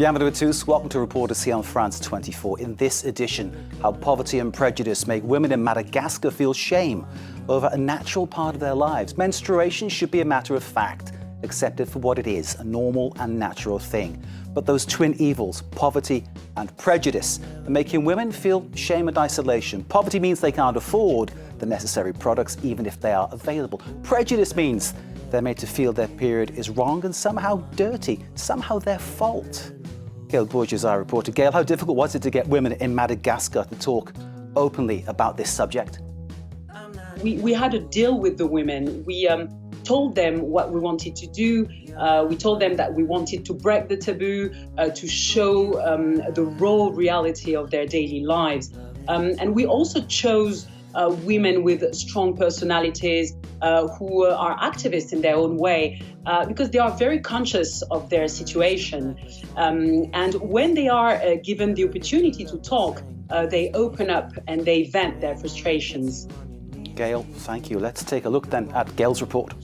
Bienvenue à tous. Welcome to Reporter C on France 24. In this edition, how poverty and prejudice make women in Madagascar feel shame over a natural part of their lives. Menstruation should be a matter of fact, accepted for what it is, a normal and natural thing. But those twin evils, poverty and prejudice, are making women feel shame and isolation. Poverty means they can't afford the necessary products, even if they are available. Prejudice means they're made to feel their period is wrong and somehow dirty, somehow their fault. Gail Borges, our reporter. Gail, how difficult was it to get women in Madagascar to talk openly about this subject? We had a deal with the women. We told them what we wanted to do. We told them that we wanted to break the taboo, to show the raw reality of their daily lives. And we also chose women with strong personalities who are activists in their own way because they are very conscious of their situation. And when they are given the opportunity to talk, they open up and they vent their frustrations. Gail, thank you. Let's take a look then at Gail's report.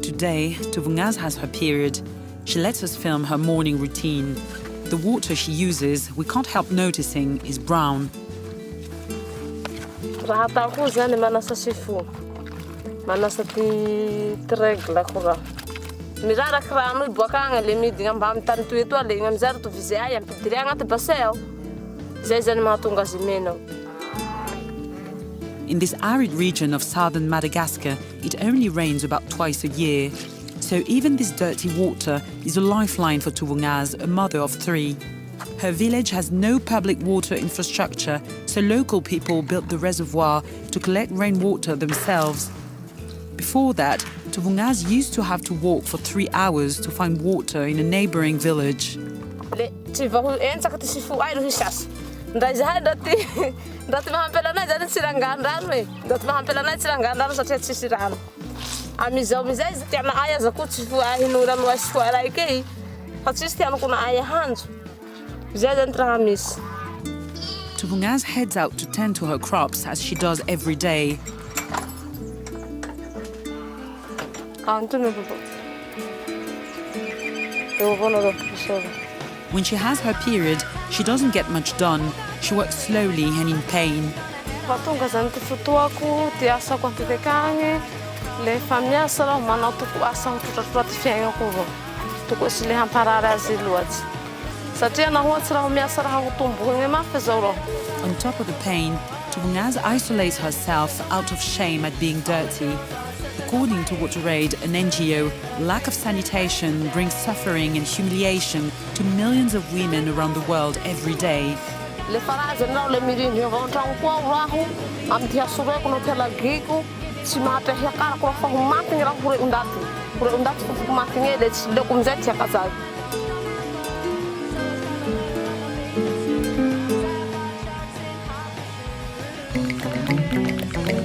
Today, Tuvungaz has her period. She lets us film her morning routine. The water she uses, we can't help noticing, is brown. Raha ataoko zany manasa sifo. Manasa ty règle kora. Miraraky rano boaka agny le midina mba amin'ny tany toy eto le igny amizay tovizy ay ampidiry agnaty bassin ao. Zay zany mahatonga azy mena. In this arid region of southern Madagascar, it only rains about twice a year. So even this dirty water is a lifeline for Tuvungaz, a mother of 3. Her village has no public water infrastructure, so local people built the reservoir to collect rainwater themselves. Before that, Tuvungaz used to have to walk for 3 hours to find water in a neighboring village. Tuvungaz heads out to tend to her crops as she does every day. When she has her period, she doesn't get much done. She works slowly and in pain. On top of the pain, Tuvungaz isolates herself out of shame at being dirty. According to WaterAid, an NGO, lack of sanitation brings suffering and humiliation to millions of women around the world every day. A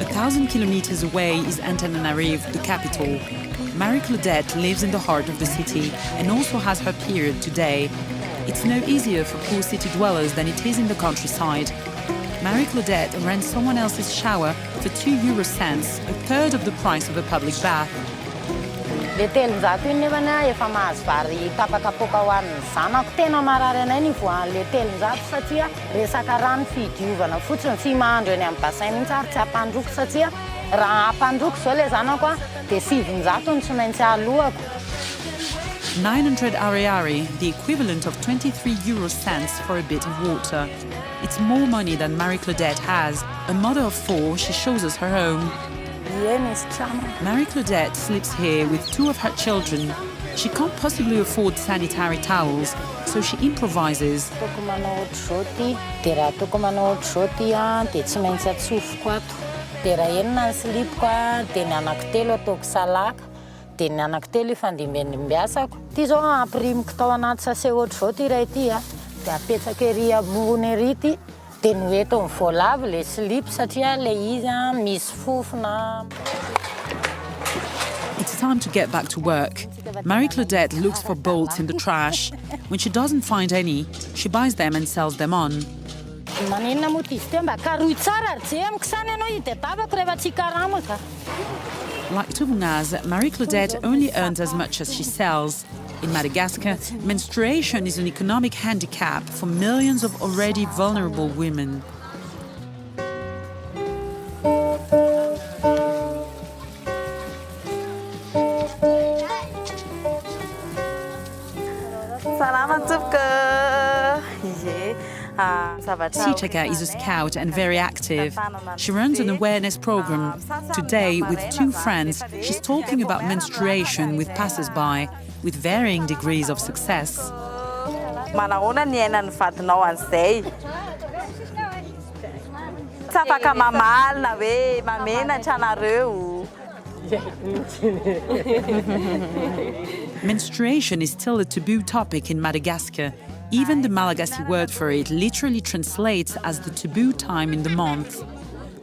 1,000 kilometers away is Antananarivo, the capital. Marie-Claudette lives in the heart of the city and also has her period today. It's no easier for poor city dwellers than it is in the countryside. Marie-Claudette rents someone else's shower for 2 euro cents, a third of the price of a public bath. Le telonjato iny nefa efa mahazo vary tapakapoka ho an'ny zanako tena marary anay ny voan'ny le telonjato satria resaka rano fidiovana fotsiny tsy mahandro eny amin'ny bassin mihitsy ary tsy hampandroko satria raha hampandroko zao le zanako dia 700 ny tsy maintsy alohako. 900 ariary, the equivalent of 23 euro cents for a bit of water. It's more money than Marie-Claudette has. A mother of 4, she shows us her home. Marie-Claudette sleeps here with 2 of her children. She can't possibly afford sanitary towels, so she improvises. Dia ny anankitelo efa andimben'ny miasako. Ty zao ampirimiko tao anaty sase ohatr'izao ty iray ty dia apetsaka ery ambony ery ty dia noeto ny voalavo le slip satria le izy misy fofona. It's time to get back to work. Marie-Claudette looks for bolts in the trash. When she doesn't find any, she buys them and sells them on. Maninona moa izy ty mba karoy tsara ry je amiko sany ianao itetavako rehefa tsy karama ka. Like Tuvungas, Marie-Claudette only earns as much as she sells. In Madagascar, menstruation is an economic handicap for millions of already vulnerable women. Sitaka is a scout and very active. She runs an awareness program. Today, with two friends, she's talking about menstruation with passers-by, with varying degrees of success. Manahoana ny ainan'ny vadinao an'izay? Tsy afaka mamaly na hoe mamenatra anareo. Menstruation is still a taboo topic in Madagascar. Even the Malagasy word for it literally translates as the taboo time in the month.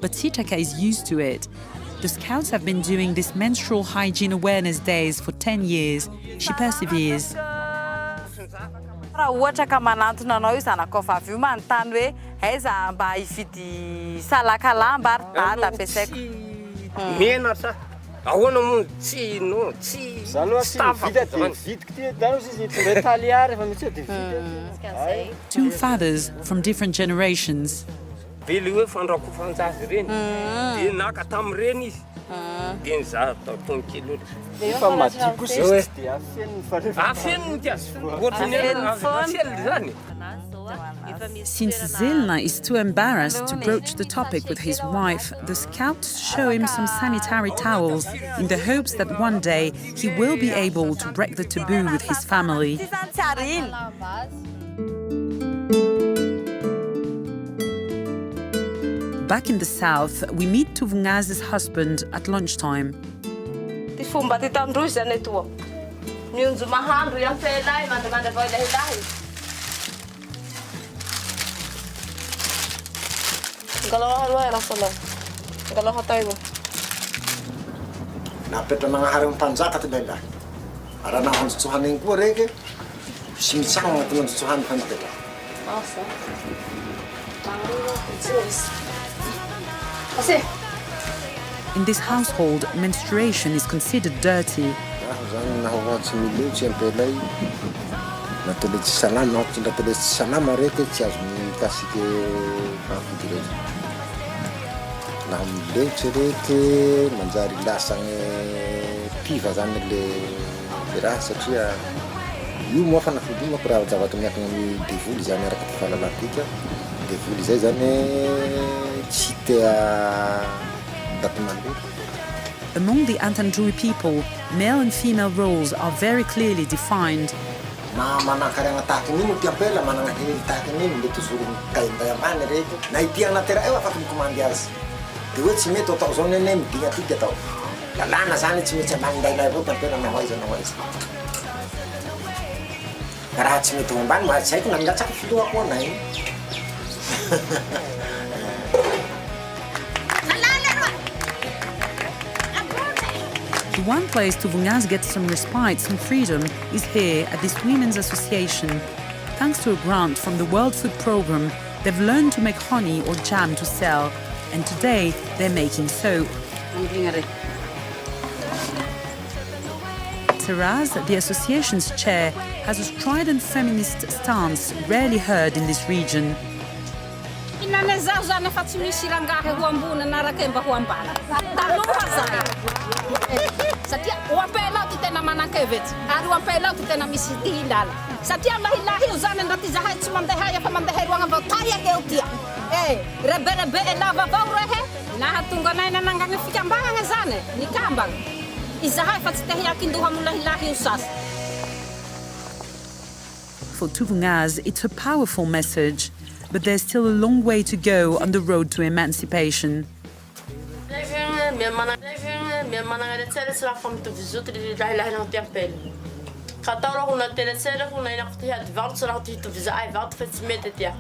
But Sitaka is used to it. The Scouts have been doing this menstrual hygiene awareness days for 10 years. She perseveres. Raha ohatra ka manantona anao io zanakao fa avy io manontany hoe aiza mba hividy salaka lamba ary dada ampiasaiko. Mena sa ahoana moa tsy no tsy Two fathers from different generations. Vely hoe fandrakofanjazy reny. Dia naka tamin'ireny izy. Dia nizaha tao tonkely afenony ty azy. Ohatrany zany. Since Zilna is too embarrassed to broach the topic with his wife, the Scouts show him some sanitary towels in the hopes that one day he will be able to break the taboo with his family. Back in the south, we meet Tuvunga's husband at lunchtime. Ty fomba ty tandroy zany etoa. Mionjo mahandro i ampelay, mandamanda avao ilahilahy. Galawa halwa era sala. Galawa tayo. Napetra mangaharang panjaka ty lehilahy. Ara nahandrontsohany igny koa reke, sy mitsagna agnaty handrontsohany fanitela. In this household, menstruation is considered dirty. Zany nahoatsy milotsy ampelay. Natele tsy salama, nahoatsy natele tsy salama reke tsy azo mikasiky mafidy reke. Laha milotsy reke manjary lasagny piva zany le raha satria io moa fanafody moa raha zavatra miankina amin'ny devoly zany araka ty fahalalantika. Devoly zay zany tsy tea daty mandeha. Among the Antandroy people, male and female roles are very clearly defined. Na manankarana tahaka nino ty ampela manana hely tahaka nino le tozoro mikaimbay ambany reke na ity anaty raha eo afaky mikomandy azy de hoe tsy mety atao zao nene midigna tiky atao lalàna zany tsy mety ambany ndailay avao ty ampela na hoaiza na hoaiza raha tsy mety ho ambany ma tsy haiko na milatsaky filohako anay. The one place Tuvungas gets some respite, some freedom, is here at this women's association. Thanks to a grant from the World Food Programme, they've learned to make honey or jam to sell, and today they're making soap. Teraz, the association's chair, has a strident feminist stance rarely heard in this region. Satria oampelao ty tena manan-kevitsy ary oampelao ty tena misy hindala satria lahilahy io zany ndaty zahay tsy mandeha efa mandeha roagna avao taiagna eo tia reberebe e lava avao rehe nahatonga anay nanangana fikambagna zany nikambagna izahay fa tsy te hiakin-doha amo lahilahy io sasy. For Tuvungas, it's a powerful message, but there's still a long way to go on the road to emancipation. Manana tsela from to visit the lahilahy ty ampela. Katara hona teletsela hona ina kuti advance ra kuti to visa ai valt fa tsy mety tia.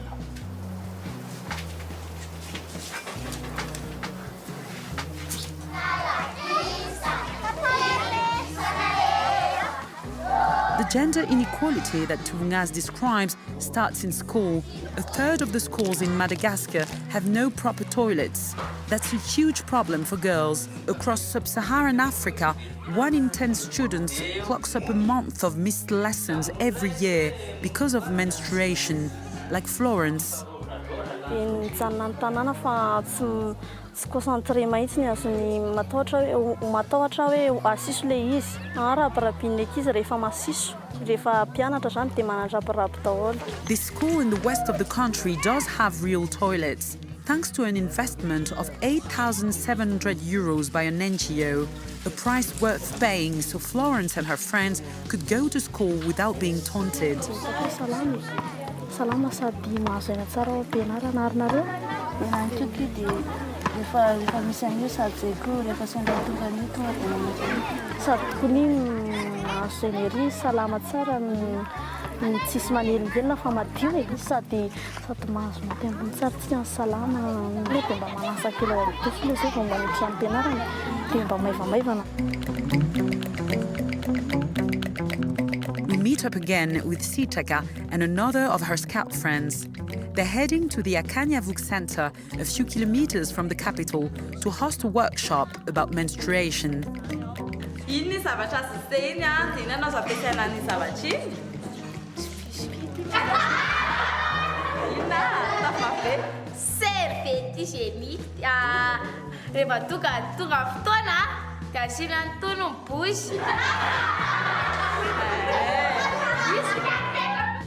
The gender inequality that Tuvungas describes starts in school. A third of the schools in Madagascar have no proper toilets. That's a huge problem for girls. Across sub-Saharan Africa, 1 in 10 students clocks up a month of missed lessons every year because of menstruation, like Florence. Tsy concentré mahitsy ny azony matahotra hoe asiso le izy. Raha-rapiny ankizy rehefa masiso, rehefa mpianatra zany dia manandrapirapy daholo. This school in the west of the country does have real toilets, thanks to an investment of 8,700 euros by an NGO, a price worth paying so Florence and her friends could go to school without being taunted. Salama sady mahazaina tsara ao am-pianarana ary nareo. Ianareo dia rehefa misy an'io sady jego rehefa sendra tongany io tonga dia mamonjy. Sady tokony mahazaina ery salama tsara ny tsisy manelingelina fa madio e. Sady mahazo mampiambiny tsara tsika ny salama. Dia mba manasa kely ao amin'ny tofony zay vao mba miditra am-pianarana dia mba maivamaivana. We meet up again with Sitaka and another of her scout friends. They're heading to the Akanyavuk Center, a few kilometers from the capital, to host a workshop about menstruation.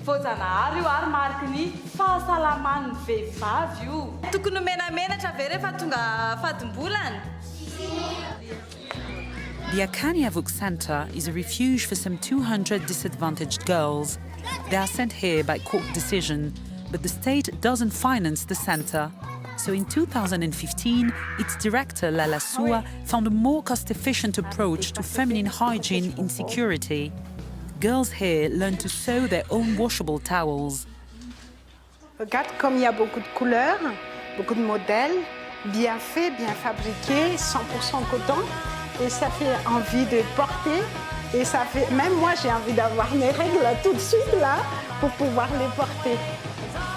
Voajanahary io ary mariky ny fahasalaman'ny vehivavy io. Tokony menamenatra ve rehefa tonga fahatombolana? The Akanyavuk Center is a refuge for some 200 disadvantaged girls. They are sent here by court decision, but the state doesn't finance the center. So in 2015, its director, Lala Sua, found a more cost-efficient approach to feminine hygiene in security. Girls here learn to sew their own washable towels. Regarde comme il y a beaucoup de couleurs, beaucoup de modèles, bien faits, bien fabriqués, 100% coton. Et ça fait envie de porter. Et ça fait, même moi, j'ai envie d'avoir mes règles là, tout de suite là pour pouvoir les porter.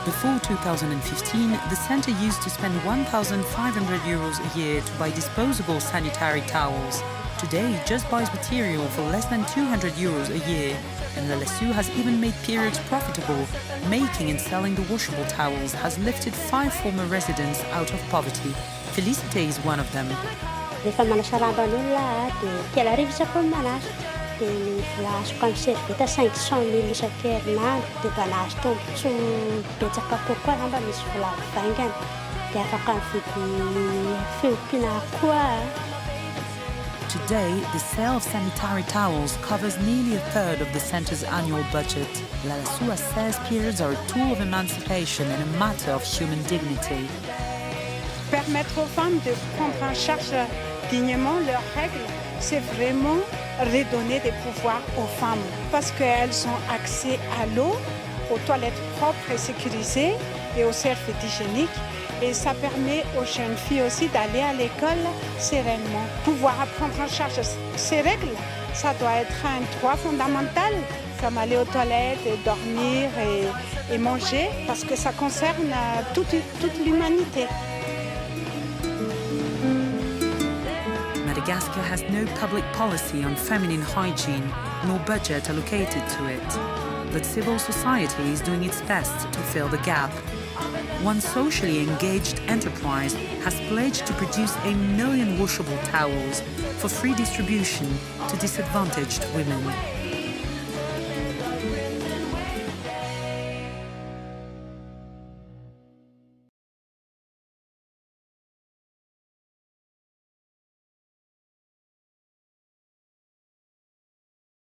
Before 2015, the center used to spend 1,500 euros a year to buy disposable sanitary towels. Today, it just buys material for less than 200 euros a year. And Lalasu has even made periods profitable. Making and selling the washable towels has lifted 5 former residents out of poverty. Felicite is one of them. Rehefa manasa lamba an'olona dia telo arivo isaky ny manasa. Dia ny vola azoko amin'ny servieta 500 000 isan-kerinandro dia mba nahazo tombotsoa betsaka kokoa lamba misy vola vaingana. Dia afaka mividy fiompiana koa. Today, the sale of sanitary towels covers nearly a third of the center's annual budget. Lalasua says periods are a tool of emancipation and a matter of human dignity. Permettre aux femmes de prendre en charge dignement leurs règles, c'est vraiment redonner des pouvoirs aux femmes parce qu'elles ont accès à l'eau, aux toilettes propres et sécurisées et aux serviettes hygiéniques. Et ça permet aux jeunes filles aussi d'aller à l'école sereinement. Pouvoir prendre en charge ces règles, ça doit être un droit fondamental, comme aller aux toilettes, dormir et manger, parce que ça concerne toute l'humanité. Madagascar has no public policy on feminine hygiene, nor budget allocated to it. But civil society is doing its best to fill the gap. One socially engaged enterprise has pledged to produce 1 million washable towels for free distribution to disadvantaged women.